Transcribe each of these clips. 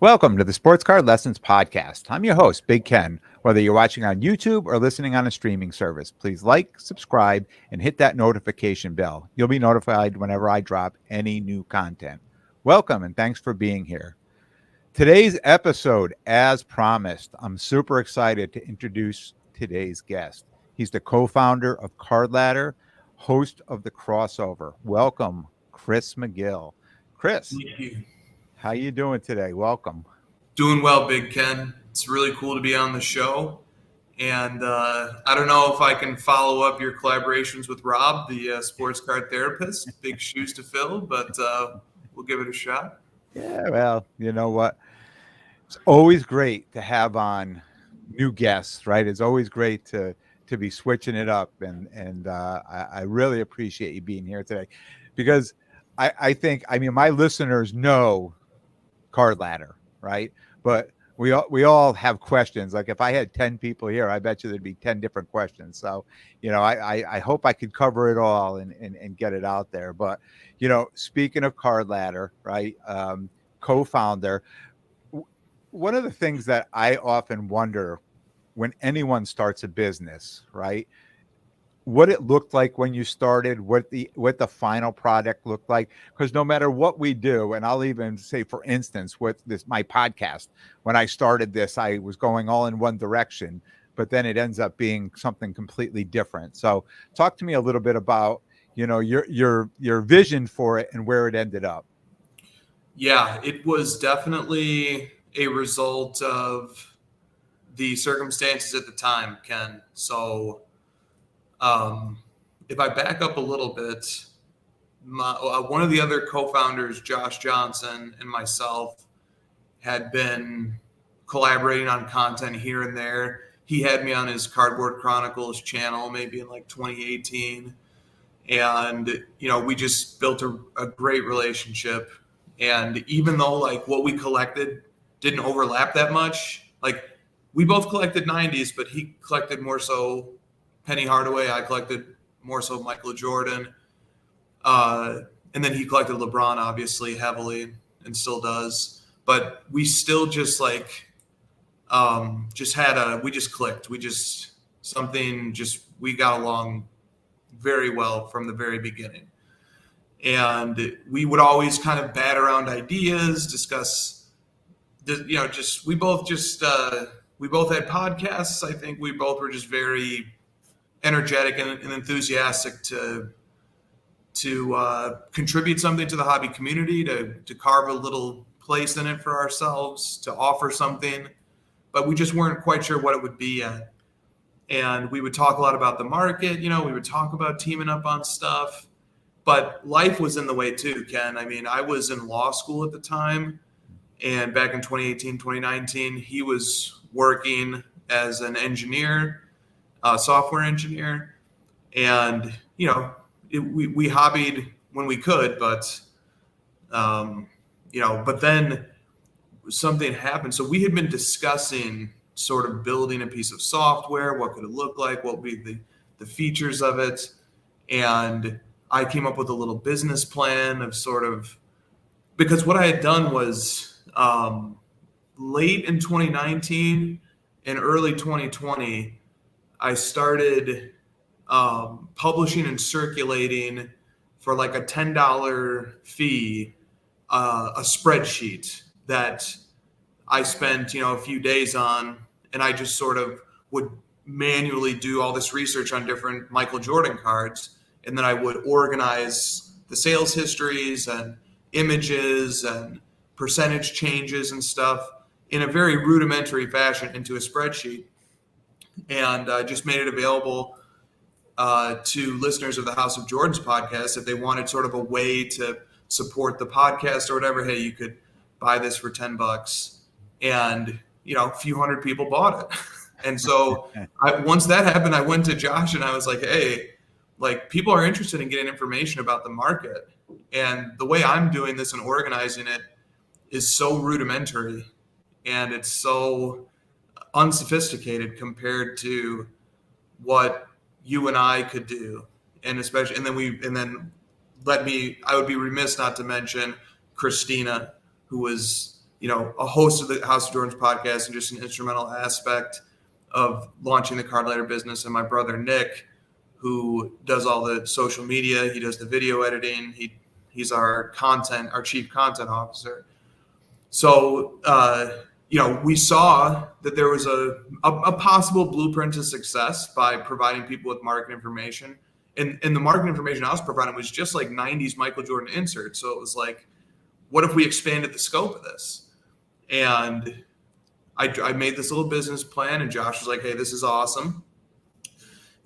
Welcome to the Sports Card Lessons Podcast. I'm your host, Big Ken. Whether you're watching on YouTube or listening on a streaming service, please like, subscribe, and hit that notification bell. You'll be notified whenever I drop any new content. Welcome and thanks for being here. Today's episode, as promised, I'm super excited to introduce today's guest. He's the co-founder of Cardladder, host of The Crossover. Welcome, Chris McGill. Chris. Thank you. How you doing today? Welcome. Doing well, Big Ken. It's really cool to be on the show. And I don't know if I can follow up your collaborations with Rob, the sports card therapist. Big shoes to fill, but we'll give it a shot. Yeah, well, you know what? It's always great to have on new guests, right? It's always great to be switching it up. And I really appreciate you being here today because I think my listeners know Cardladder, right? But we all have questions. Like if I had 10 people here, I bet you there'd be 10 different questions. So, I hope I could cover it all and get it out there. But, speaking of Cardladder, right? Co-founder, one of the things that I often wonder when anyone starts a business, right? What it looked like when you started, what the final product looked like. Because no matter what we do, and I'll even say, for instance, with my podcast, when I started this, I was going all in one direction, but then it ends up being something completely different. So talk to me a little bit about, your vision for it and where it ended up. Yeah, it was definitely a result of the circumstances at the time, Ken. So if I back up a little bit, one of the other co-founders, Josh Johnson, and myself had been collaborating on content here and there. He had me on his Cardboard Chronicles channel maybe in like 2018. And, we just built a great relationship. And even though like what we collected didn't overlap that much, like we both collected 90s, but he collected more so Penny Hardaway. I collected more so Michael Jordan. And then he collected LeBron, obviously, heavily, and still does. But we still just we just clicked. We got along very well from the very beginning. And we would always kind of bat around ideas, discuss, we both had podcasts. I think we both were just very energetic and enthusiastic to contribute something to the hobby community, to carve a little place in it for ourselves, to offer something, but we just weren't quite sure what it would be yet. And we would talk a lot about the market, we would talk about teaming up on stuff, but life was in the way too, Ken. I was in law school at the time, and back in 2018, 2019, he was working as an engineer, software engineer, and we hobbied when we could, but but then something happened. So we had been discussing sort of building a piece of software. What could it look like? What would be the features of it? And I came up with a little business plan of because what I had done was late in 2019 and early 2020, I started publishing and circulating for like a $10 fee, a spreadsheet that I spent, a few days on, and I just sort of would manually do all this research on different Michael Jordan cards. And then I would organize the sales histories and images and percentage changes and stuff in a very rudimentary fashion into a spreadsheet. And just made it available to listeners of the House of Jordan's podcast. If they wanted sort of a way to support the podcast or whatever, hey, you could buy this for $10. And, a few hundred people bought it. And so once that happened, I went to Josh and I was like, hey, like people are interested in getting information about the market. And the way I'm doing this and organizing it is so rudimentary and it's so unsophisticated compared to what you and I could do. And especially, I would be remiss not to mention Christina, who was, a host of the House of Jordans podcast and just an instrumental aspect of launching the Cardladder business. And my brother Nick, who does all the social media, he does the video editing. He's our chief content officer. So, we saw that there was a possible blueprint to success by providing people with market information. And the market information I was providing was just like 90s Michael Jordan inserts. So it was like, what if we expanded the scope of this? And I made this little business plan, and Josh was like, hey, this is awesome.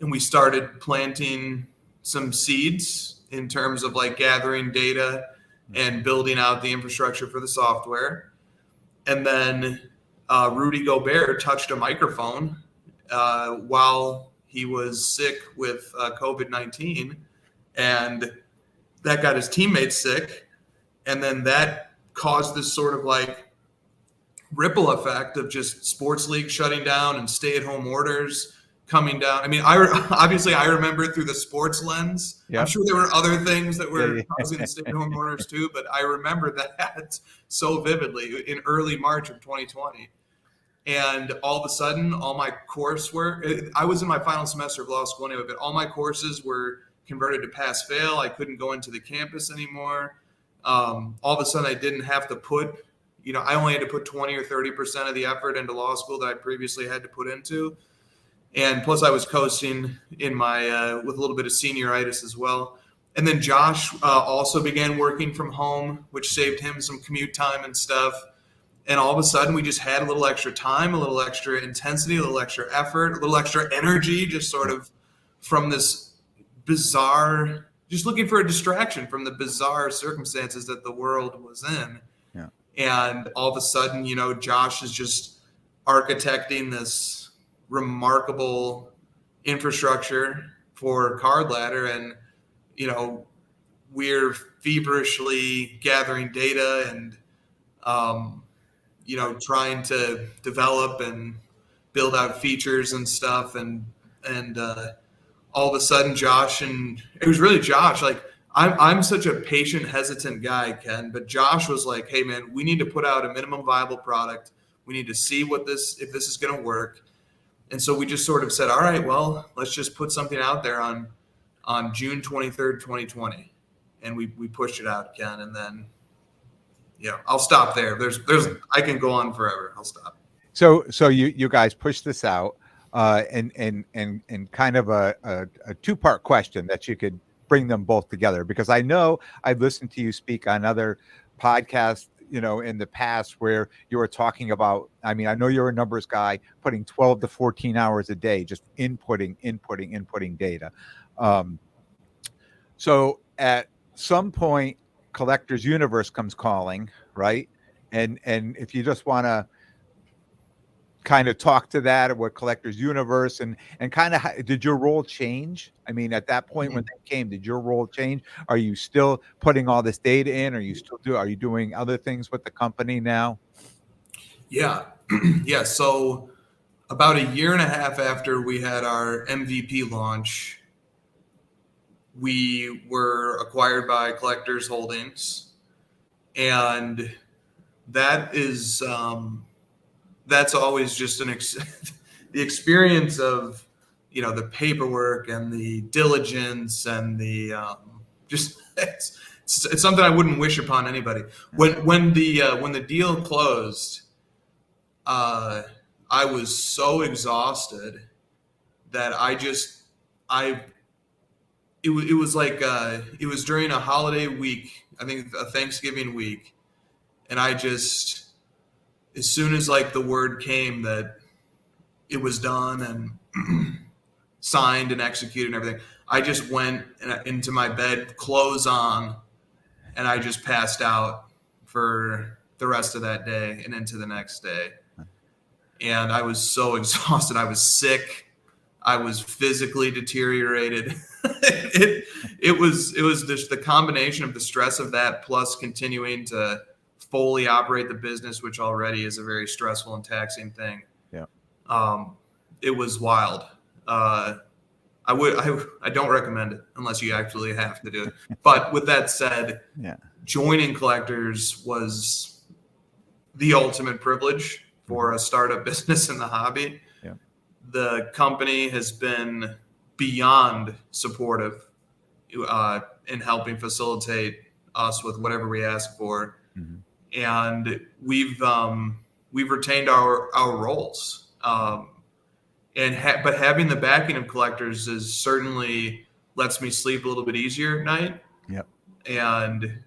And we started planting some seeds in terms of like gathering data and building out the infrastructure for the software. And then Rudy Gobert touched a microphone while he was sick with COVID-19, and that got his teammates sick. And then that caused this sort of like ripple effect of just sports leagues shutting down and stay-at-home orders coming down. I mean, I remember through the sports lens. Yep. I'm sure there were other things that were causing the stay-at-home orders too, but I remember that so vividly in early March of 2020. And all of a sudden, all my coursework, I was in my final semester of law school anyway, but all my courses were converted to pass-fail. I couldn't go into the campus anymore. All of a sudden, I didn't have to put, I only had to put 20 or 30% of the effort into law school that I previously had to put into. And plus I was coasting in my with a little bit of senioritis as well. And then Josh also began working from home, which saved him some commute time and stuff. And all of a sudden we just had a little extra time, a little extra intensity, a little extra effort, a little extra energy, just sort of from this bizarre, just looking for a distraction from the bizarre circumstances that the world was in. Yeah. And all of a sudden, Josh is just architecting this remarkable infrastructure for Cardladder, and we're feverishly gathering data and trying to develop and build out features and stuff, and all of a sudden Josh, and it was really Josh, like I'm such a patient, hesitant guy, Ken, but Josh was like, hey man, we need to put out a minimum viable product. We need to see if this is going to work. And so we just sort of said, all right, well, let's just put something out there on June 23rd, 2020. And we pushed it out, Ken. And then, I'll stop there. I can go on forever. I'll stop. So you guys pushed this out and kind of a two-part question that you could bring them both together, because I know I've listened to you speak on other podcasts, in the past where you were talking about, I mean, I know you're a numbers guy, putting 12 to 14 hours a day, just inputting data. So at some point, Collector's Universe comes calling, right? And if you just want to kind of talk to that, or what Collector's Universe and kind of did your role change? I mean, at that point when they came, did your role change? Are you still putting all this data in? Are you doing other things with the company now? Yeah. Yeah. So about a year and a half after we had our MVP launch, we were acquired by Collectors Holdings, and that is, that's always just the experience of, the paperwork and the diligence and the just it's something I wouldn't wish upon anybody. When the deal closed, I was so exhausted that it was like it was during a holiday week, I think a Thanksgiving week, and I just, as soon as like the word came that it was done and signed and executed and everything, I just went into my bed, clothes on, and I just passed out for the rest of that day and into the next day. And I was so exhausted. I was sick. I was physically deteriorated. It was just the combination of the stress of that plus continuing to fully operate the business, which already is a very stressful and taxing thing. Yeah. It was wild. I don't recommend it unless you actually have to do it. But with that said, joining Collectors was the ultimate privilege for a startup business in the hobby. Yeah. The company has been beyond supportive in helping facilitate us with whatever we ask for, and we've retained our roles. But having the backing of collectors is certainly lets me sleep a little bit easier at night. Yep. And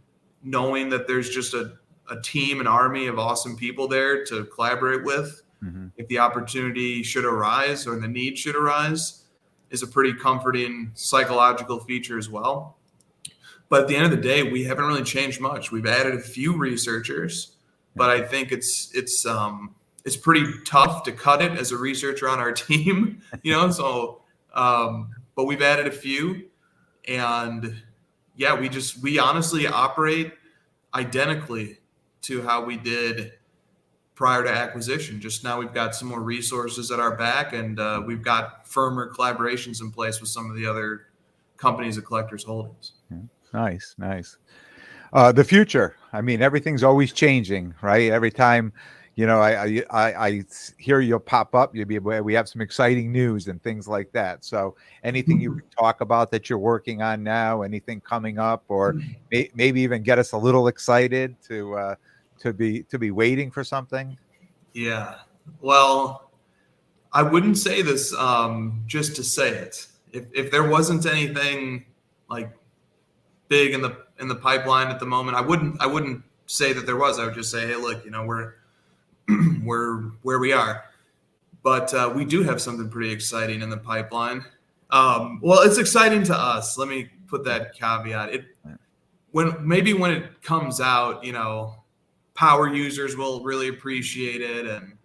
knowing that there's just a team, an army of awesome people there to collaborate with, if the opportunity should arise or the need should arise, is a pretty comforting psychological feature as well. But at the end of the day, we haven't really changed much. We've added a few researchers, but I think it's pretty tough to cut it as a researcher on our team, So, but we've added a few, and yeah, we honestly operate identically to how we did prior to acquisition. Just now we've got some more resources at our back, and we've got firmer collaborations in place with some of the other companies at Collectors Holdings. Nice. The future. I mean, everything's always changing, right? Every time, I hear you'll pop up, we have some exciting news and things like that. So anything you can talk about that you're working on now, anything coming up, or maybe even get us a little excited to be waiting for something? Yeah. Well, I wouldn't say this just to say it. If there wasn't anything like big in the pipeline at the moment, I wouldn't say that there was. I would just say, hey, look, we're where we are. But we do have something pretty exciting in the pipeline. Well, it's exciting to us. Let me put that caveat. When it comes out, power users will really appreciate it, and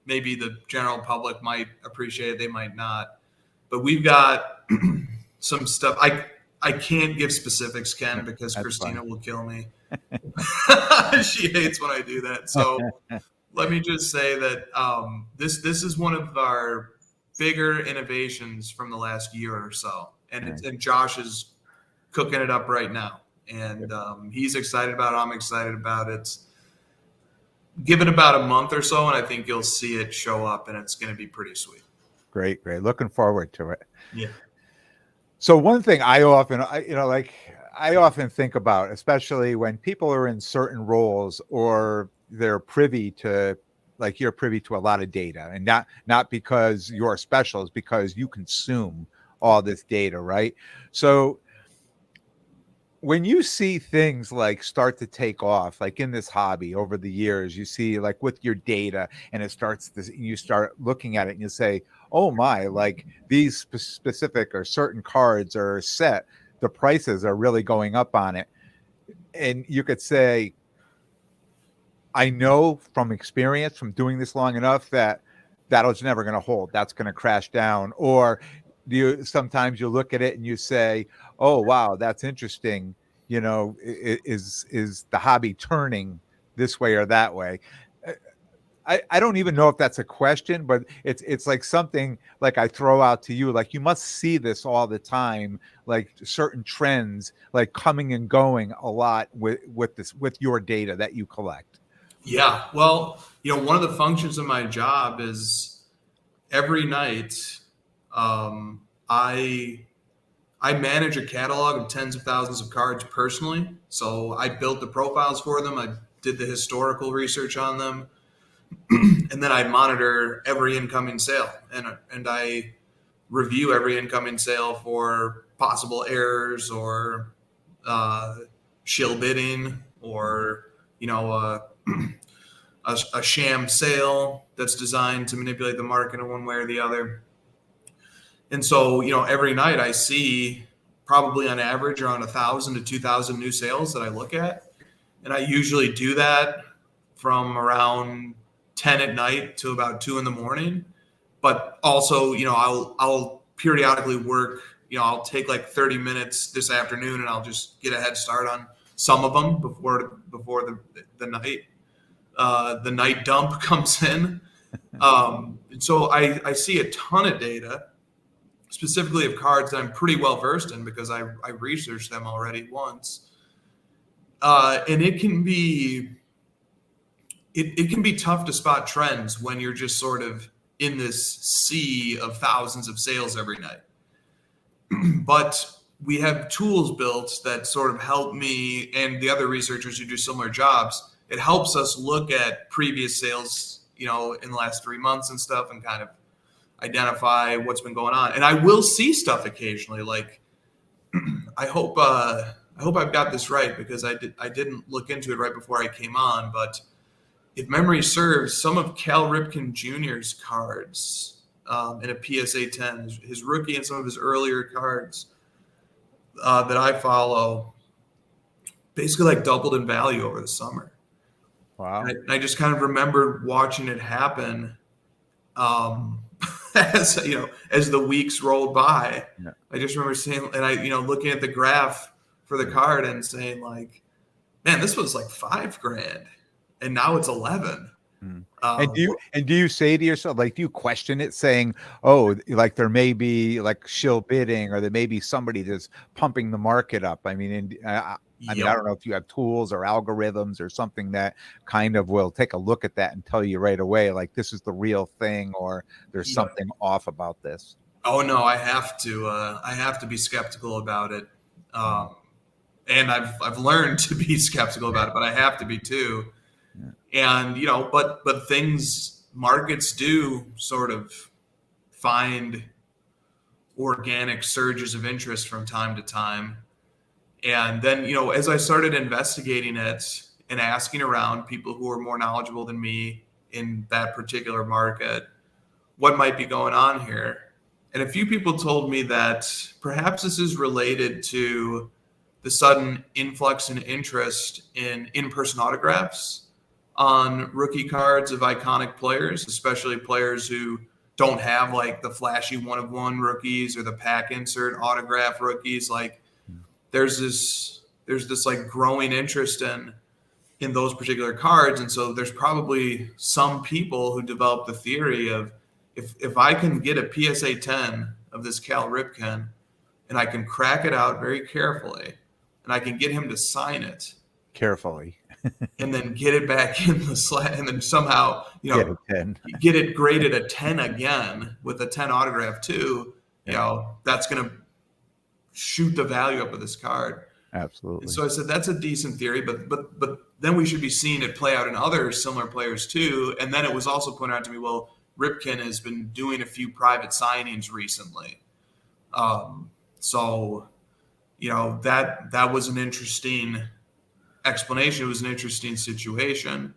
maybe the general public might appreciate it. They might not. But we've got some stuff. I can't give specifics, Ken, because That's Christina fine. will kill me. She hates when I do that. So let me just say that this is one of our bigger innovations from the last year or so, and Josh is cooking it up right now, and he's excited about it. I'm excited about it. Give it about a month or so, and I think you'll see it show up, and it's going to be pretty sweet. Great. Looking forward to it. Yeah. So one thing I often think about, especially when people are in certain roles or they're privy to, like you're privy to a lot of data, and not because you're special, it's because you consume all this data, right? So when you see things like start to take off, like in this hobby over the years, you see like with your data, and you start looking at it and you say, oh my, like these specific or certain cards are set, the prices are really going up on it. And you could say, I know from experience, from doing this long enough, that's never going to hold. That's going to crash down. Or sometimes you look at it and you say, oh, wow, that's interesting. Is the hobby turning this way or that way? I don't even know if that's a question, but it's like something like I throw out to you, like you must see this all the time, like certain trends, like coming and going a lot with your data that you collect. Yeah. Well, one of the functions of my job is every night I manage a catalog of tens of thousands of cards personally. So I built the profiles for them. I did the historical research on them. And then I monitor every incoming sale, and I review every incoming sale for possible errors or shill bidding or a sham sale that's designed to manipulate the market in one way or the other. And so, every night I see probably on average around 1,000 to 2,000 new sales that I look at. And I usually do that from around 10 at night to about 2 in the morning. But also, I'll periodically work, I'll take like 30 minutes this afternoon and I'll just get a head start on some of them before the night dump comes in. So I see a ton of data, specifically of cards that I'm pretty well versed in because I researched them already once. And it can be it can be tough to spot trends when you're just sort of in this sea of thousands of sales every night. But we have tools built that sort of help me and the other researchers who do similar jobs. It helps us look at previous sales, in the last 3 months and stuff, and kind of identify what's been going on. And I will see stuff occasionally. Like, I hope I've got this right, because I didn't look into it right before I came on. But if memory serves, some of Cal Ripken Jr.'s cards in a PSA 10, his rookie and some of his earlier cards that I follow, basically like doubled in value over the summer. Wow. And I just kind of remember watching it happen as the weeks rolled by. Yeah. I just remember seeing, and looking at the graph for the card and saying, like, man, this was like $5,000 and now it's 11. And do you say to yourself, like, do you question it, saying, oh, like there may be like shill bidding, or there may be somebody that's pumping the market up? I mean, I don't know if you have tools or algorithms or something that kind of will take a look at that and tell you right away, like, this is the real thing, or there's something off about this. Oh no, I have to be skeptical about it. And I've learned to be skeptical about it, but I have to be too. And, but markets do sort of find organic surges of interest from time to time. And then, as I started investigating it and asking around people who are more knowledgeable than me in that particular market, what might be going on here? And a few people told me that perhaps this is related to the sudden influx in interest in in-person autographs on rookie cards of iconic players, especially players who don't have like the flashy one-of-one rookies or the pack insert autograph rookies. Like, there's this like growing interest in those particular cards. And so there's probably some people who develop the theory of, if I can get a PSA 10 of this Cal Ripken and I can crack it out very carefully and I can get him to sign it carefully and then get it back in the slot, and then somehow, get it graded a 10 again with a 10 autograph too, that's going to shoot the value up of this card. Absolutely. And so I said, that's a decent theory, but then we should be seeing it play out in other similar players too. And then it was also pointed out to me, well, Ripken has been doing a few private signings recently. So, that was an interesting explanation. It was an interesting situation.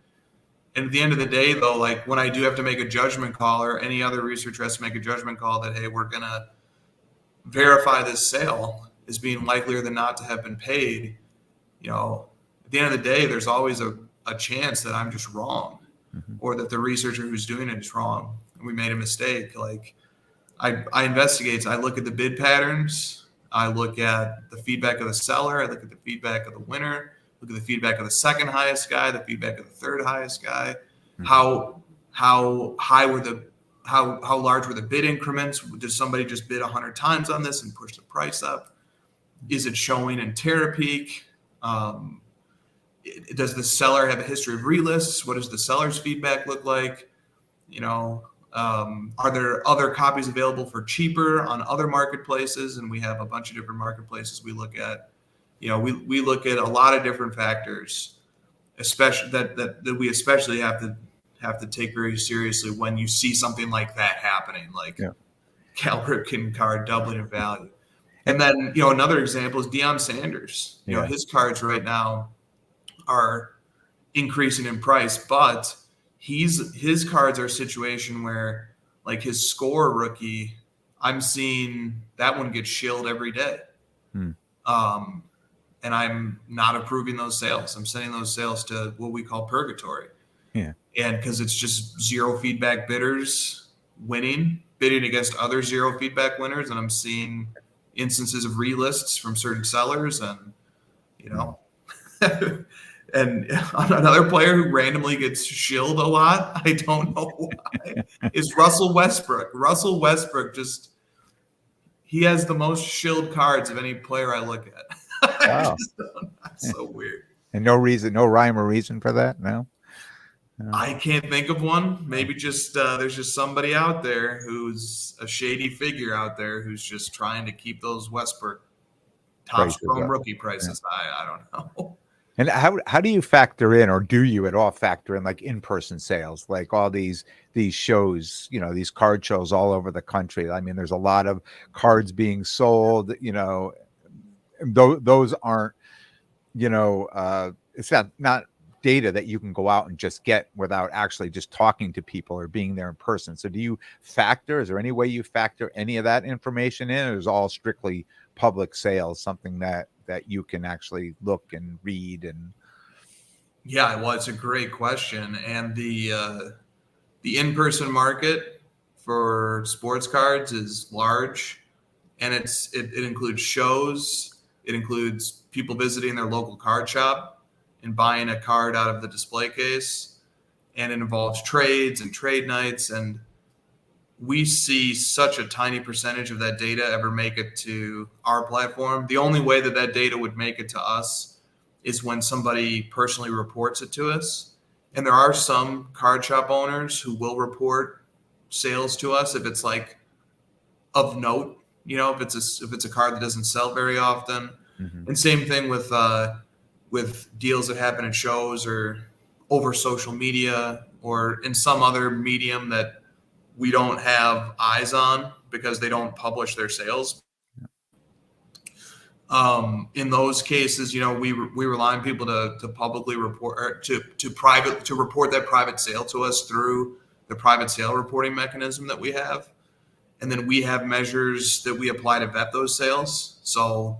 And at the end of the day, though, like, when I do have to make a judgment call, or any other researcher has to make a judgment call that, hey, we're going to verify this sale as being likelier than not to have been paid, at the end of the day, there's always a chance that I'm just wrong, or that the researcher who's doing it is wrong and we made a mistake. Like, I investigate. I look at the bid patterns. I look at the feedback of the seller. I look at the feedback of the winner. Look at the feedback of the second highest guy, the feedback of the third highest guy. How large were the bid increments? Did somebody just bid 100 times on this and push the price up? Is it showing in Terapeak? Does the seller have a history of relists? What does the seller's feedback look like? Are there other copies available for cheaper on other marketplaces? And we have a bunch of different marketplaces we look at. We look at a lot of different factors, especially that we especially have to take very seriously when you see something like that happening, like Cal Ripken card doubling in value. And then, another example is Deion Sanders. His cards right now are increasing in price, but his cards are a situation where, like, his score rookie, I'm seeing that one get shilled every day. And I'm not approving those sales. I'm sending those sales to what we call purgatory. And because it's just zero feedback bidders bidding against other zero feedback winners. And I'm seeing instances of relists from certain sellers, and, and another player who randomly gets shilled a lot, I don't know why, is Russell Westbrook. Russell Westbrook he has the most shilled cards of any player I look at. Wow. That's so weird. And no rhyme or reason for that? No? I can't think of one. Maybe just there's just somebody out there who's a shady figure out there who's just trying to keep those Westbrook Topps Prices Chrome up. rookie prices. I don't know. And how do you factor in, or do you at all factor in, like in-person sales, like all these shows, these card shows all over the country? I mean, there's a lot of cards being sold, those aren't, it's not data that you can go out and just get without actually just talking to people or being there in person. So is there any way you factor any of that information in, or is it all strictly public sales, something that you can actually look and read? And Yeah, well, it's a great question, and the in-person market for sports cards is large, and it includes shows, it includes people visiting their local card shop and buying a card out of the display case, and it involves trades and trade nights, and we see such a tiny percentage of that data ever make it to our platform. The only way that data would make it to us is when somebody personally reports it to us. And there are some card shop owners who will report sales to us if it's like of note, if it's a card that doesn't sell very often. mm-hmm. And same thing with deals that happen at shows or over social media or in some other medium that we don't have eyes on because they don't publish their sales. In those cases, we rely on people to publicly report, or to report that private sale to us through the private sale reporting mechanism that we have. And then we have measures that we apply to vet those sales. So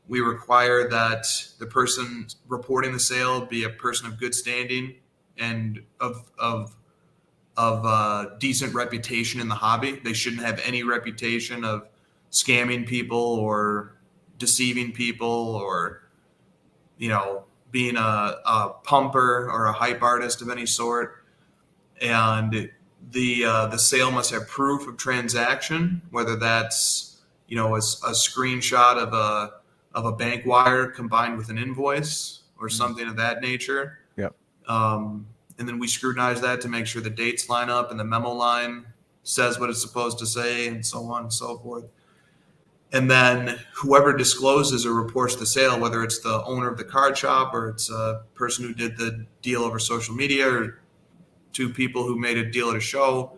we require that the person reporting the sale be a person of good standing and of decent reputation in the hobby. They shouldn't have any reputation of scamming people or deceiving people or, being a pumper or a hype artist of any sort. And the sale must have proof of transaction, whether that's, a screenshot of a bank wire combined with an invoice or something of that nature. Yep. And then we scrutinize that to make sure the dates line up and the memo line says what it's supposed to say and so on and so forth. And then whoever discloses or reports the sale, whether it's the owner of the card shop or it's a person who did the deal over social media or two people who made a deal at a show,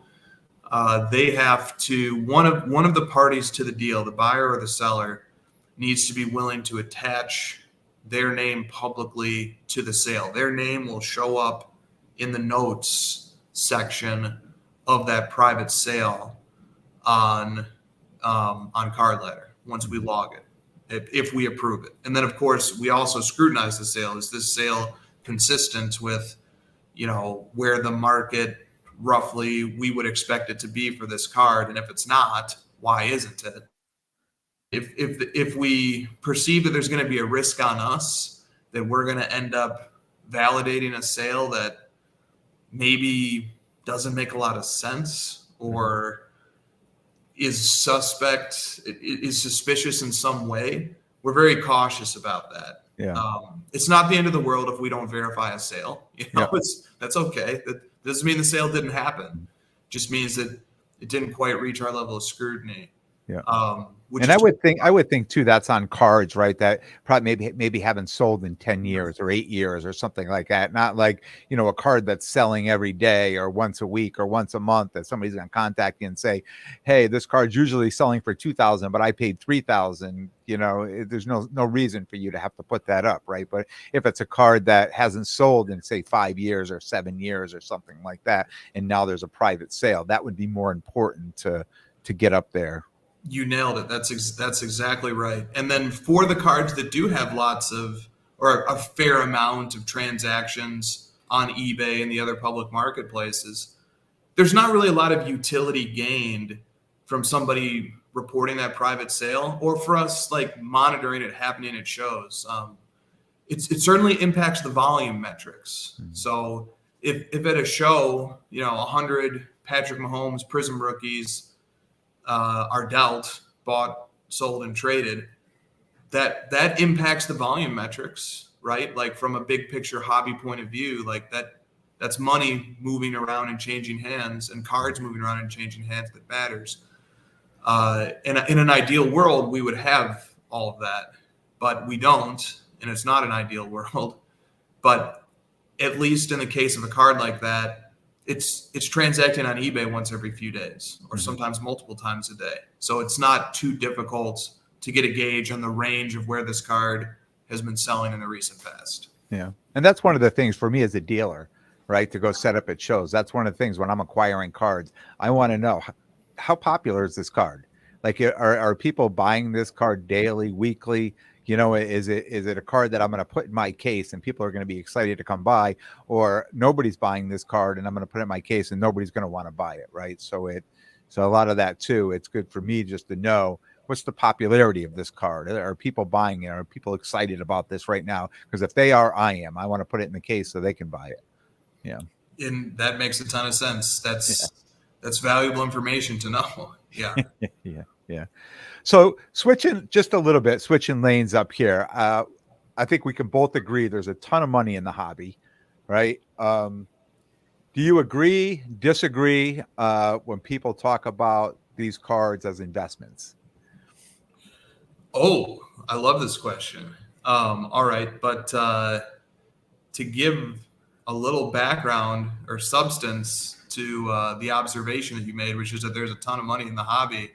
they have to, one of the parties to the deal, the buyer or the seller, needs to be willing to attach their name publicly to the sale. Their name will show up in the notes section of that private sale on Cardladder once we log it, if we approve it. And then, of course, we also scrutinize the sale. Is this sale consistent with, where the market roughly we would expect it to be for this card? And if it's not, why isn't it? If we perceive that there's going to be a risk on us, that we're going to end up validating a sale that maybe doesn't make a lot of sense or is suspicious in some way, we're very cautious about that. Yeah. It's not the end of the world if we don't verify a sale. Yeah. That's okay. That doesn't mean the sale didn't happen. It just means that it didn't quite reach our level of scrutiny. Yeah. And I would think too, that's on cards, right? That probably maybe haven't sold in 10 years or 8 years or something like that. Not like, a card that's selling every day or once a week or once a month that somebody's going to contact you and say, hey, this card's usually selling for 2,000, but I paid 3,000. There's no reason for you to have to put that up, right? But if it's a card that hasn't sold in, say, 5 years or 7 years or something like that, and now there's a private sale, that would be more important to get up there. You nailed it. That's exactly right. And then for the cards that do have lots of, or a fair amount of transactions on eBay and the other public marketplaces, there's not really a lot of utility gained from somebody reporting that private sale or for us like monitoring it happening at shows. It certainly impacts the volume metrics. Mm-hmm. So if at a show, 100 Patrick Mahomes Prism rookies are dealt, bought, sold, and traded, that impacts the volume metrics, right? Like from a big picture hobby point of view, like That's money moving around and changing hands, and cards moving around and changing hands that matters. In an ideal world, we would have all of that, but we don't, and it's not an ideal world. But at least in the case of a card like that, it's transacting on eBay once every few days, or sometimes multiple times a day. So it's not too difficult to get a gauge on the range of where this card has been selling in the recent past. Yeah. And that's one of the things for me as a dealer, right? To go set up at shows. That's one of the things when I'm acquiring cards, I want to know how popular is this card? Like, are people buying this card daily, weekly? You know, is it a card that I'm going to put in my case and people are going to be excited to come buy, or nobody's buying this card and I'm going to put it in my case and nobody's going to want to buy it, right? So a lot of that too. It's good for me just to know what's the popularity of this card. Are people buying it? Are people excited about this right now? Because if they are, I am. I want to put it in the case so they can buy it. Yeah, and that makes a ton of sense. That's valuable information to know. Yeah. Yeah. So switching just a little bit, switching lanes up here. I think we can both agree there's a ton of money in the hobby, right? Do you agree, disagree when people talk about these cards as investments? Oh, I love this question. All right. But to give a little background or substance to the observation that you made, which is that there's a ton of money in the hobby,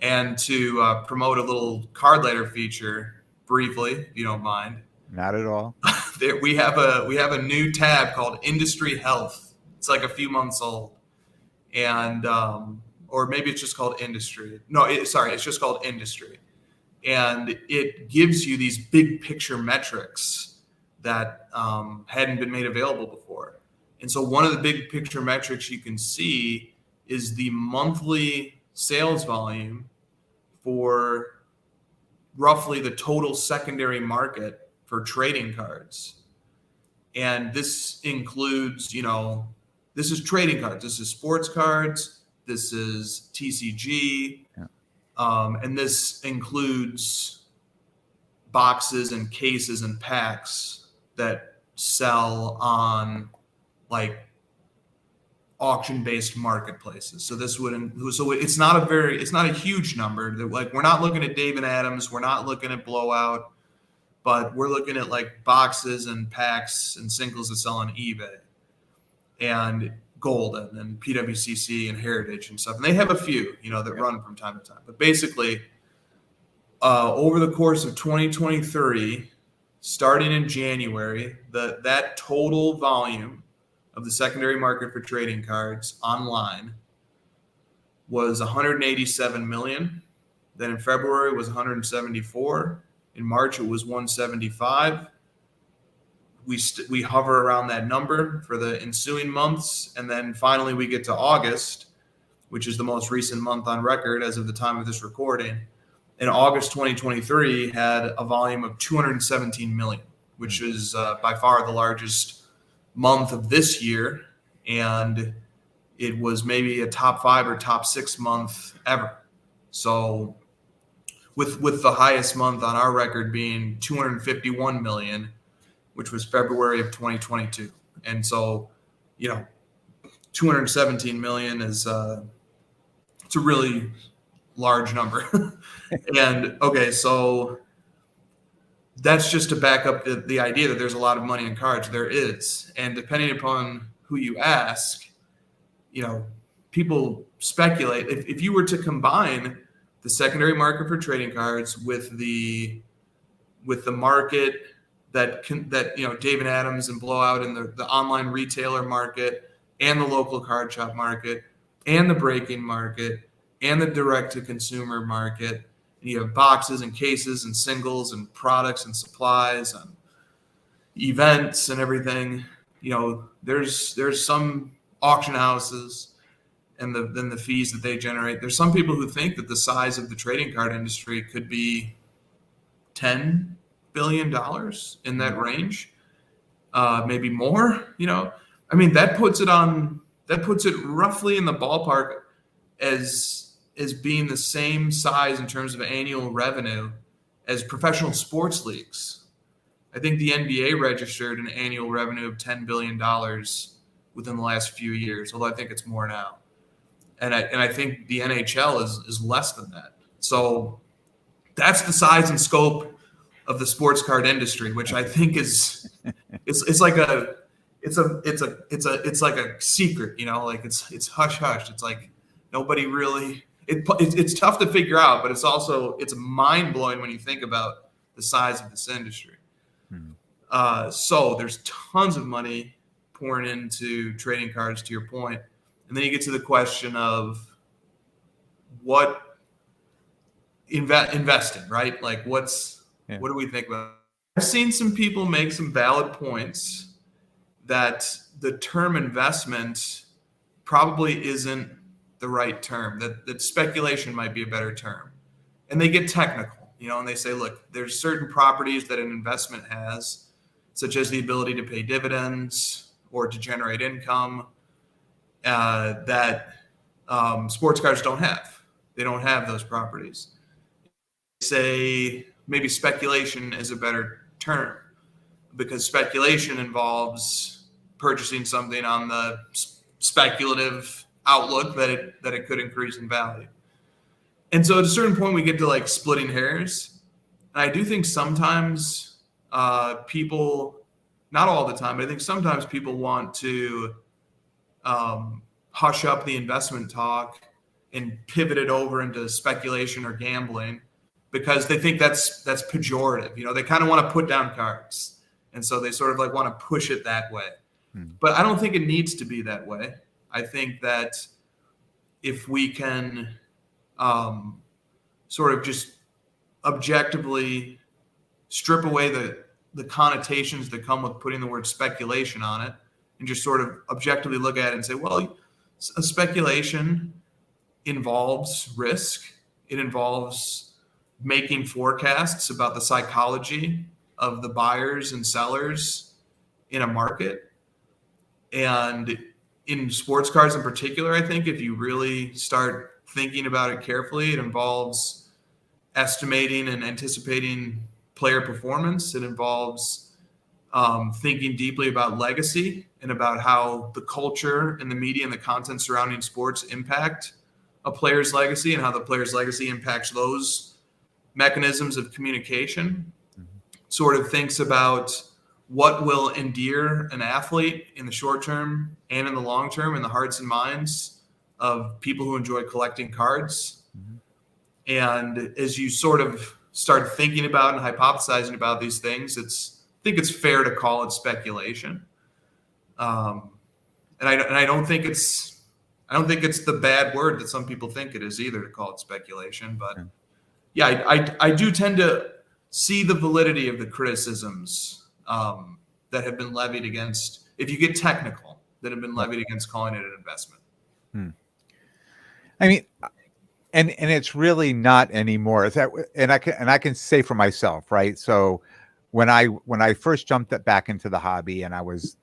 and to promote a little Cardladder feature briefly, if you don't mind. Not at all. we have a new tab called Industry Health. It's like a few months old, and or maybe it's just called Industry. No, it's just called Industry, and it gives you these big picture metrics that hadn't been made available before. And so one of the big picture metrics you can see is the monthly sales volume for roughly the total secondary market for trading cards. And this includes, this is trading cards, this is sports cards, this is TCG, and this includes boxes and cases and packs that sell on like auction-based marketplaces. So it's not a huge number. Like, we're not looking at Dave and Adams, we're not looking at Blowout, but we're looking at like boxes and packs and singles that sell on eBay and Golden and PWCC and Heritage and stuff. And they have a few, that run from time to time. But basically, over the course of 2023, starting in January, that total volume of the secondary market for trading cards online was 187 million. Then in February it was 174. In March it was 175. We hover around that number for the ensuing months, and then finally we get to August, which is the most recent month on record as of the time of this recording. In August 2023 had a volume of 217 million, which is by far the largest month of this year, and it was maybe a top 5 or top 6 month ever. So with the highest month on our record being 251 million, which was February of 2022. And so, 217 million is it's a really large number. And okay, so that's just to back up the idea that there's a lot of money in cards. There is. And depending upon who you ask, people speculate. If you were to combine the secondary market for trading cards with the market that David Adams and Blowout and the online retailer market and the local card shop market and the break-in market and the direct-to-consumer market, and you have boxes and cases and singles and products and supplies and events and everything. There's some auction houses and then the fees that they generate. There's some people who think that the size of the trading card industry could be $10 billion in that range, maybe more. That puts it roughly in the ballpark as being the same size in terms of annual revenue as professional sports leagues. I think the NBA registered an annual revenue of $10 billion within the last few years, although I think it's more now. And I think the NHL is less than that. So that's the size and scope of the sports card industry, which I think is it's like a secret, like it's hush hush. It's like nobody really it's tough to figure out, but it's mind blowing when you think about the size of this industry. So there's tons of money pouring into trading cards, to your point, and then you get to the question of what investing, right? Like what do we think about? I've seen some people make some valid points that the term investment probably isn't the right term, that speculation might be a better term. And they get technical, and they say, look, there's certain properties that an investment has, such as the ability to pay dividends or to generate income, that sports cards don't have. They don't have those properties. Say maybe speculation is a better term, because speculation involves purchasing something on the speculative outlook that it could increase in value. And so at a certain point we get to like splitting hairs. And I do think sometimes people, not all the time, but I think sometimes people want to hush up the investment talk and pivot it over into speculation or gambling, because they think that's pejorative. They kind of want to put down cards. And so they sort of like want to push it that way. But I don't think it needs to be that way. I think that if we can sort of just objectively strip away the connotations that come with putting the word speculation on it, and just sort of objectively look at it and say, well, a speculation involves risk. It involves making forecasts about the psychology of the buyers and sellers in a market. And in sports cards in particular, I think if you really start thinking about it carefully, it involves estimating and anticipating player performance. It involves thinking deeply about legacy and about how the culture and the media and the content surrounding sports impact a player's legacy, and how the player's legacy impacts those mechanisms of communication. Sort of thinks about what will endear an athlete in the short term and in the long term in the hearts and minds of people who enjoy collecting cards. And as you sort of start thinking about and hypothesizing about these things, I think it's fair to call it speculation. And I don't think it's the bad word that some people think it is either, to call it speculation. But yeah, I do tend to see the validity of the criticisms that have been levied against, if you get technical, that have been levied against calling it an investment. I mean, and it's really not anymore. And I can say for myself, right? So when I first jumped back into the hobby, and I was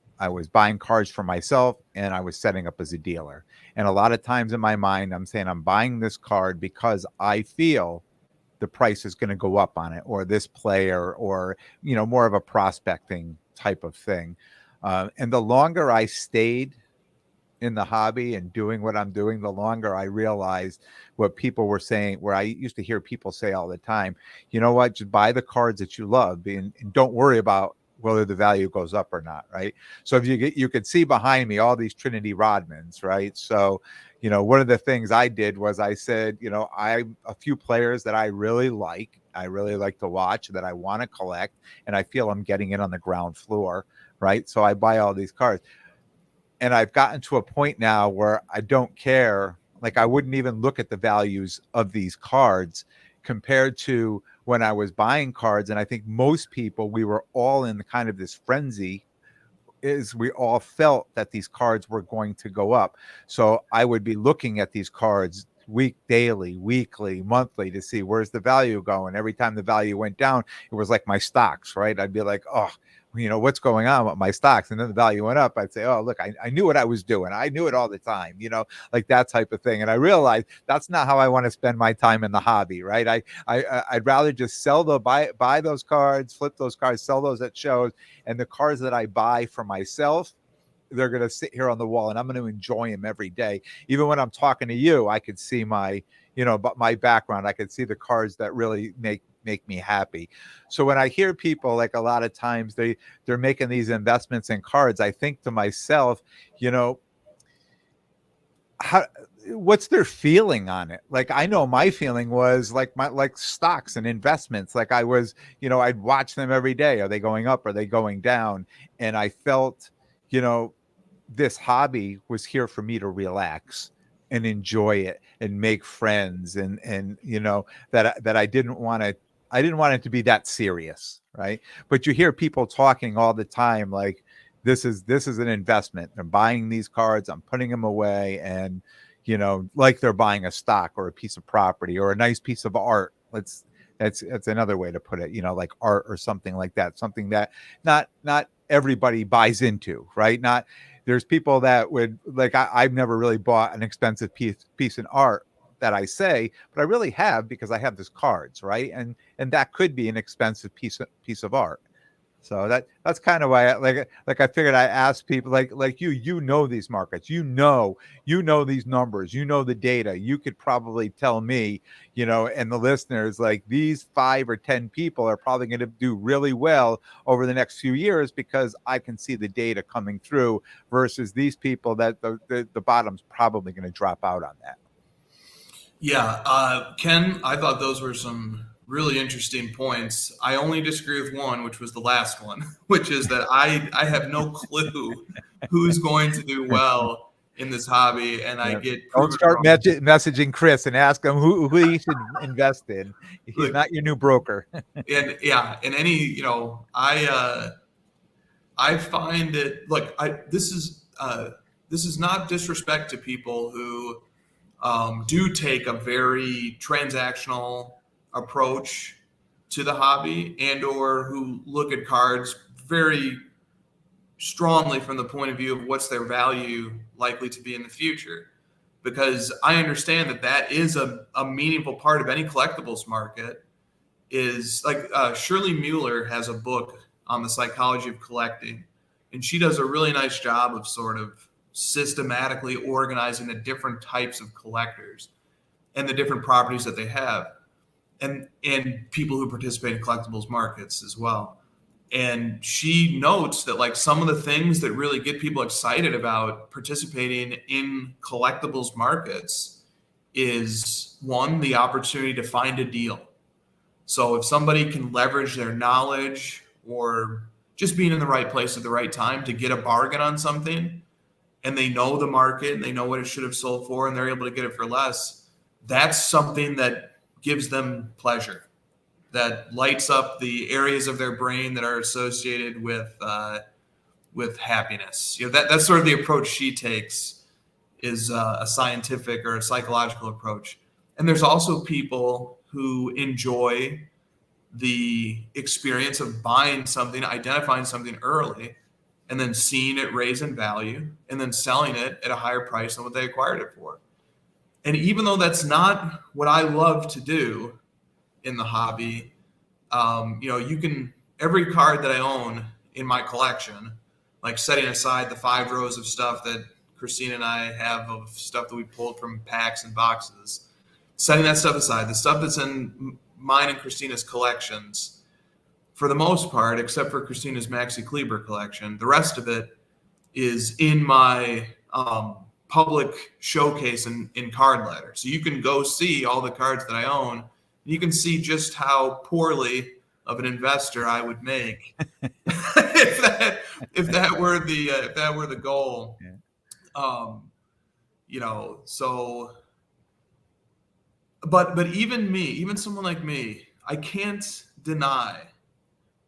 buying cards for myself, and I was setting up as a dealer. And a lot of times in my mind, I'm saying I'm buying this card because I feel the price is going to go up on it, or this player, or more of a prospecting type of thing. And the longer I stayed in the hobby and doing what I'm doing, the longer I realized what people were saying, where I used to hear people say all the time, you know what, just buy the cards that you love, and don't worry about whether the value goes up or not, right? So if you could see behind me all these Trinity Rodmans, right? So, one of the things I did was I said, a few players that I really like to watch, that I want to collect, and I feel I'm getting it on the ground floor, right? So I buy all these cards. And I've gotten to a point now where I don't care. Like, I wouldn't even look at the values of these cards compared to when I was buying cards. And I think most people, we were all in kind of this frenzy, is we all felt that these cards were going to go up. So I would be looking at these cards daily, weekly, monthly, to see where's the value going. Every time the value went down, it was like my stocks, right? I'd be like, oh, what's going on with my stocks? And then the value went up. I'd say, oh, look, I knew what I was doing. I knew it all the time, like that type of thing. And I realized that's not how I want to spend my time in the hobby, right? I'd rather just buy those cards, flip those cards, sell those at shows. And the cards that I buy for myself, they're going to sit here on the wall and I'm going to enjoy them every day. Even when I'm talking to you, I could see but my background, I could see the cards that really make me happy. So when I hear people, like a lot of times they're making these investments in cards, I think to myself, what's their feeling on it? Like, I know my feeling was like stocks and investments. Like I was, I'd watch them every day. Are they going up? Are they going down? And I felt, this hobby was here for me to relax and enjoy it and make friends and that I didn't want it to be that serious, right? But you hear people talking all the time like this is an investment. I'm buying these cards, I'm putting them away, and like they're buying a stock or a piece of property or a nice piece of art. That's another way to put it, like art or something like that, something that not everybody buys into, right? There's people that would like, I've never really bought an expensive piece in art that I say, but I really have because I have this cards, right? And that could be an expensive piece of art. So that's kind of why I figured I asked people like you know these markets, you know these numbers, the data. You could probably tell me, and the listeners, like these 5 or 10 people are probably going to do really well over the next few years because I can see the data coming through versus these people that the bottom's probably going to drop out on that. Yeah, Ken, I thought those were some really interesting points. I only disagree with one, which was the last one, which is that I have no clue who's going to do well in this hobby, and I get don't start messaging Chris and ask him who he should invest in. He's not your new broker. And any I find it this is not disrespect to people who do take a very transactional approach to the hobby and or who look at cards very strongly from the point of view of what's their value likely to be in the future. Because I understand that is a meaningful part of any collectibles market. Is like Shirley Mueller has a book on the psychology of collecting, and she does a really nice job of sort of systematically organizing the different types of collectors and the different properties that they have, and people who participate in collectibles markets as well. And she notes that like some of the things that really get people excited about participating in collectibles markets is one, the opportunity to find a deal. So if somebody can leverage their knowledge or just being in the right place at the right time to get a bargain on something, and they know the market and they know what it should have sold for and they're able to get it for less, that's something that gives them pleasure, that lights up the areas of their brain that are associated with happiness. That's sort of the approach she takes, is a scientific or a psychological approach. And there's also people who enjoy the experience of buying something, identifying something early, and then seeing it raise in value and then selling it at a higher price than what they acquired it for. And even though that's not what I love to do in the hobby, every card that I own in my collection, like setting aside the 5 rows of stuff that Christina and I have of stuff that we pulled from packs and boxes, setting that stuff aside, the stuff that's in mine and Christina's collections, for the most part, except for Christina's Maxi Kleber collection, the rest of it is in my public showcase in Cardladder. So you can go see all the cards that I own. And you can see just how poorly of an investor I would make if that were the goal. Yeah. So. But even someone like me, I can't deny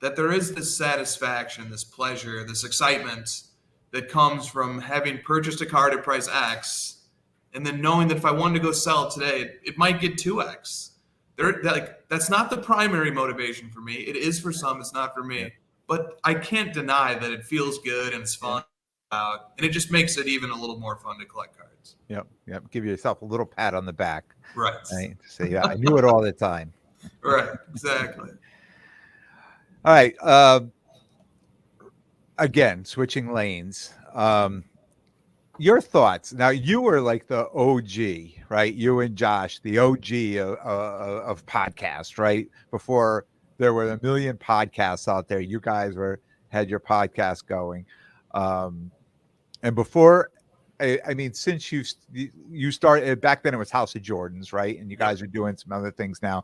that there is this satisfaction, this pleasure, this excitement that comes from having purchased a card at price X and then knowing that if I wanted to go sell it today, it might get 2X. That's not the primary motivation for me. It is for some, it's not for me. but I can't deny that it feels good and it's fun. And it just makes it even a little more fun to collect cards. Yep. Give yourself a little pat on the back. Right. Right. To say, yeah, I knew it all the time. Right. Exactly. All right. Again, switching lanes. Your thoughts. Now, you were like the OG, right? You and Josh, the OG of podcasts, right? Before there were a million podcasts out there, you guys had your podcast going. And before, I mean, since you started back then, it was House of Jordans, right? And you guys are doing some other things now.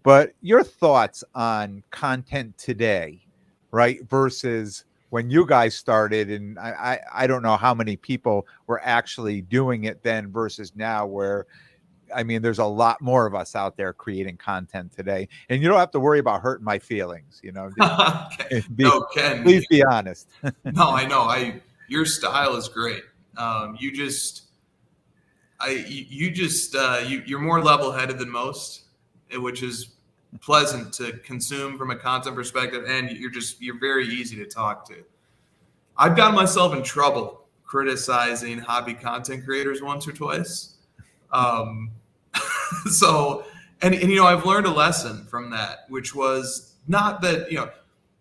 But your thoughts on content today, right? Versus when you guys started, and I don't know how many people were actually doing it then versus now, where, I mean, there's a lot more of us out there creating content today, and you don't have to worry about hurting my feelings, you know. Ken, please be honest. No, I know. Your style is great. You're more level-headed than most, which is pleasant to consume from a content perspective, and you're very easy to talk to. I've gotten myself in trouble criticizing hobby content creators once or twice. So, and I've learned a lesson from that, which was not that,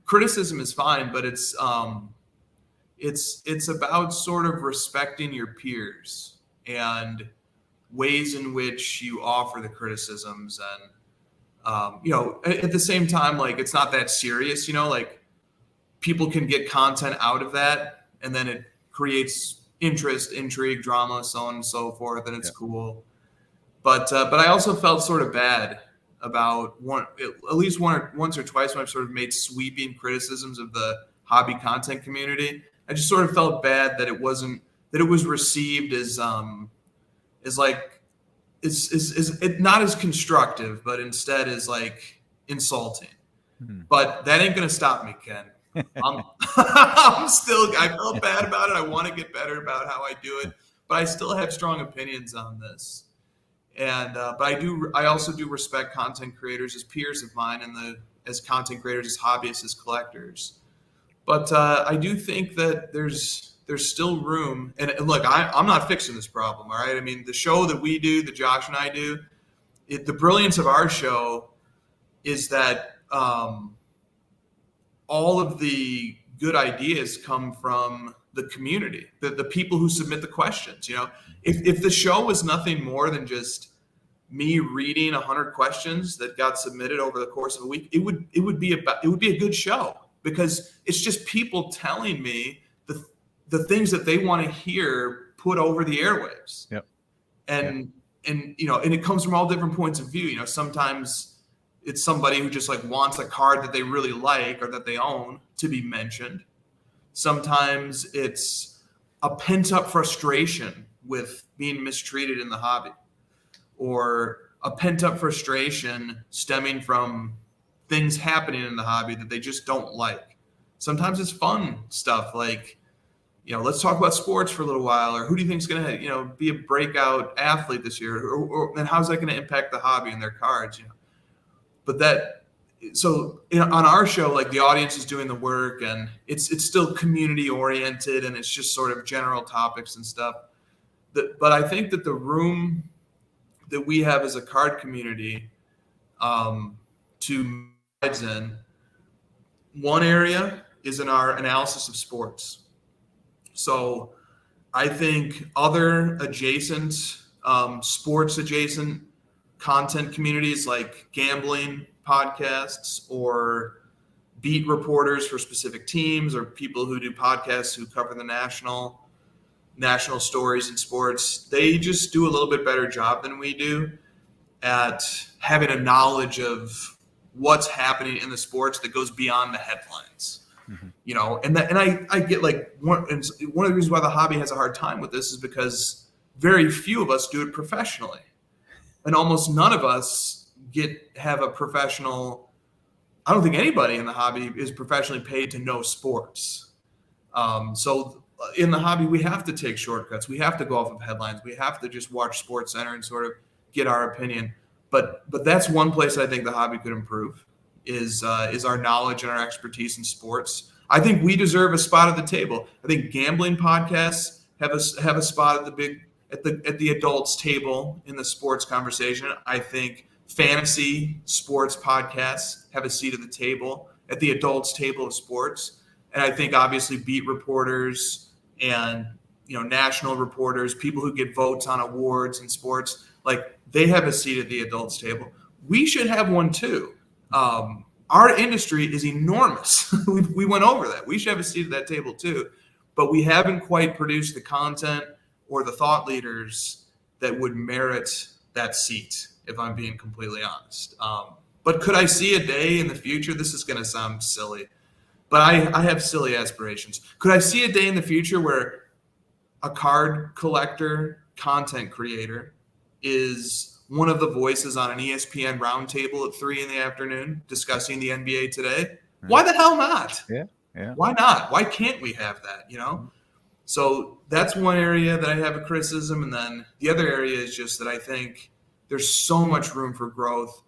criticism is fine, but it's about sort of respecting your peers and ways in which you offer the criticisms. And, at the same time, like, it's not that serious, like people can get content out of that, and then it creates interest, intrigue, drama, so on and so forth. And it's cool. But I also felt sort of bad about at least once or twice when I've sort of made sweeping criticisms of the hobby content community. I just sort of felt bad that it was received as like is not as constructive, but instead as like insulting. Mm-hmm. But that ain't gonna stop me, Ken. I felt bad about it. I want to get better about how I do it, but I still have strong opinions on this. And but I also do respect content creators as peers of mine, and as content creators, as hobbyists, as collectors. But I do think that there's still room. And look, I'm not fixing this problem. All right. I mean, the show that we do, that Josh and I do, the brilliance of our show is that all of the good ideas come from the community, the people who submit the questions. If the show was nothing more than just me reading 100 questions that got submitted over the course of a week, it would be a good show, because it's just people telling me the things that they want to hear put over the airwaves. Yep. And it comes from all different points of view. Sometimes it's somebody who just like wants a card that they really like or that they own to be mentioned. Sometimes it's a pent-up frustration with being mistreated in the hobby, or a pent-up frustration stemming from things happening in the hobby that they just don't like. Sometimes it's fun stuff like, let's talk about sports for a little while, or who do you think is going to, be a breakout athlete this year, and how's that going to impact the hobby and their cards, But on our show, like, the audience is doing the work, and it's still community oriented, and it's just sort of general topics and stuff. But I think that the room that we have as a card community to guides in, one area is in our analysis of sports. So I think other adjacent sports adjacent content communities like gambling podcasts, or beat reporters for specific teams, or people who do podcasts who cover the national stories in sports, they just do a little bit better job than we do at having a knowledge of what's happening in the sports that goes beyond the headlines. Mm-hmm. And I get, like, one of the reasons why the hobby has a hard time with this is because very few of us do it professionally, and almost none of us have a professional. I don't think anybody in the hobby is professionally paid to know sports. So in the hobby, we have to take shortcuts. We have to go off of headlines. We have to just watch Sports Center and sort of get our opinion. But that's one place I think the hobby could improve. is our knowledge and our expertise in sports. I think we deserve a spot at the table. I think gambling podcasts have a spot at the adults table in the sports conversation. I think fantasy sports podcasts have a seat at the table at the adults table of sports. And I think obviously beat reporters and national reporters, people who get votes on awards in sports, like they have a seat at the adults table. We should have one too. Our industry is enormous. We went over that. We should have a seat at that table too, but we haven't quite produced the content or the thought leaders that would merit that seat, if I'm being completely honest. But could I see a day in the future? This is going to sound silly, but I have silly aspirations. Could I see a day in the future where a card collector, content creator is one of the voices on an ESPN roundtable at 3 p.m. discussing the NBA today? Why the hell not? Yeah. Why not? Why can't we have that? So that's one area that I have a criticism. And then the other area is just that I think there's so much room for growth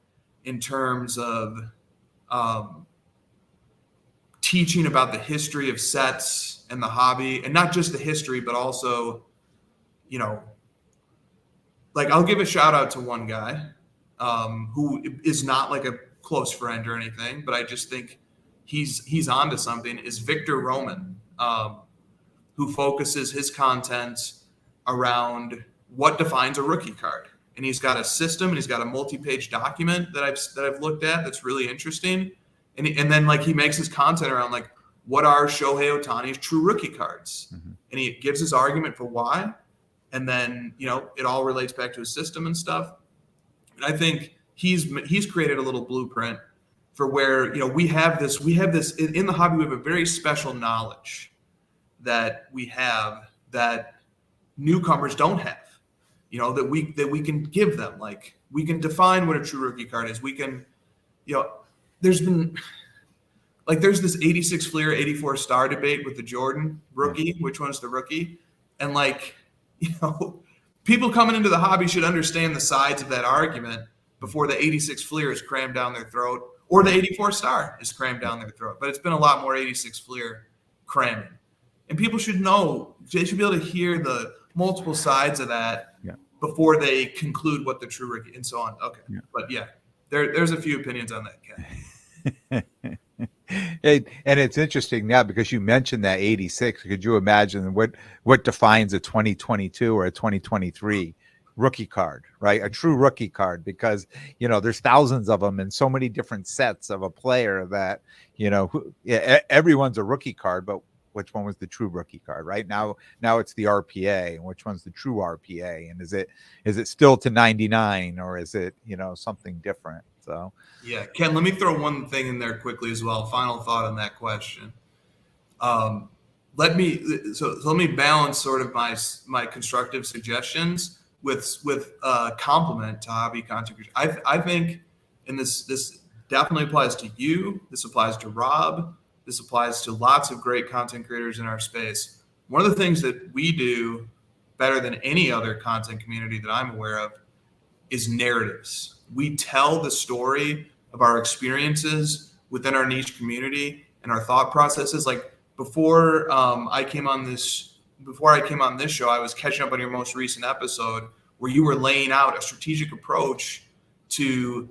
in terms of teaching about the history of sets and the hobby, and not just the history, but also, like I'll give a shout out to one guy who is not like a close friend or anything, but I just think he's onto something, is Victor Roman, who focuses his content around what defines a rookie card. And he's got a system and he's got a multi-page document that I've looked at that's really interesting. And then like he makes his content around like, what are Shohei Ohtani's true rookie cards? Mm-hmm. And he gives his argument for why. And then, it all relates back to his system and stuff. And I think he's created a little blueprint for where, we have this in the hobby. We have a very special knowledge that we have that newcomers don't have, that we can give them. Like we can define what a true rookie card is. We can, there's this 86 Fleer, 84 star debate with the Jordan rookie. Which one's the rookie? And people coming into the hobby should understand the sides of that argument before the 86 Fleer is crammed down their throat or the 84 star is crammed down their throat. But it's been a lot more 86 Fleer cramming. And people should know, they should be able to hear the multiple sides of that before they conclude what the true rookie and so on. Okay. Yeah. But there's a few opinions on that, Ken. And it's interesting now because you mentioned that 86. Could you imagine what defines a 2022 or a 2023 rookie card, right? A true rookie card, because there's thousands of them and so many different sets of a player that everyone's a rookie card, but which one was the true rookie card? Right now it's the RPA, and which one's the true RPA, and is it still to 99 or is it something different? So yeah, Ken, let me throw one thing in there quickly as well. Final thought on that question. Let me balance sort of my constructive suggestions with compliment to hobby content creators. I think, and this definitely applies to you. This applies to Rob. This applies to lots of great content creators in our space. One of the things that we do better than any other content community that I'm aware of is narratives. We tell the story of our experiences within our niche community and our thought processes. Like before I came on this show, I was catching up on your most recent episode where you were laying out a strategic approach to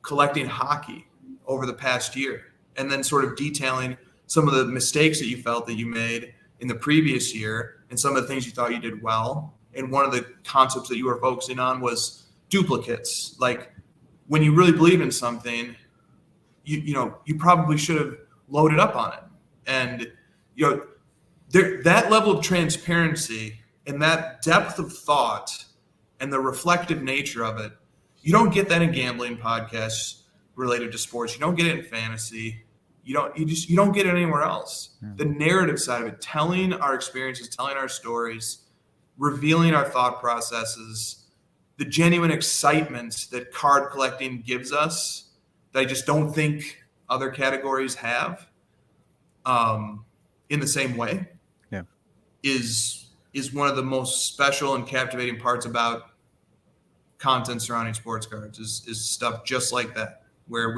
collecting hockey over the past year, and then sort of detailing some of the mistakes that you felt that you made in the previous year and some of the things you thought you did well. And one of the concepts that you were focusing on was duplicates. Like when you really believe in something, you probably should have loaded up on it. And that level of transparency and that depth of thought and the reflective nature of it, you don't get that in gambling podcasts related to sports. You don't get it in fantasy. You don't get it anywhere else. Yeah. The narrative side of it, telling our experiences, telling our stories, revealing our thought processes, the genuine excitement that card collecting gives us that I just don't think other categories have in the same way. Yeah. Is one of the most special and captivating parts about content surrounding sports cards is stuff just like that, where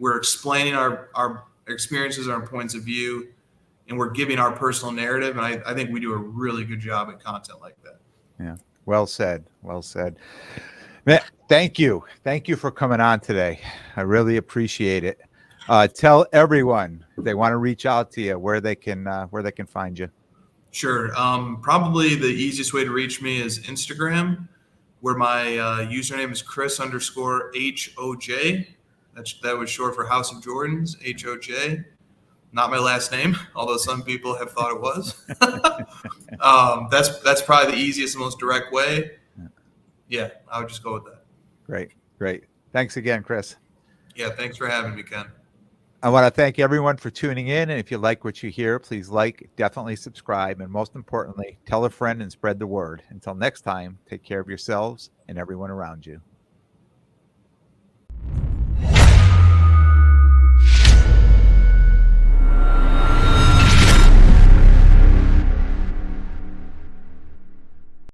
we're explaining our experiences, our points of view, and we're giving our personal narrative. And I think we do a really good job at content like that. Yeah. Well said. Well said. Man, thank you. Thank you for coming on today. I really appreciate it. Tell everyone if they want to reach out to you where they can find you. Sure. Probably the easiest way to reach me is Instagram, where my username is Chris_HOJ. That was short for House of Jordans, HOJ. Not my last name, although some people have thought it was. That's probably the easiest and most direct way. Yeah, I would just go with that. Great. Thanks again, Chris. Yeah, thanks for having me, Ken. I want to thank everyone for tuning in. And if you like what you hear, please definitely subscribe. And most importantly, tell a friend and spread the word. Until next time, take care of yourselves and everyone around you.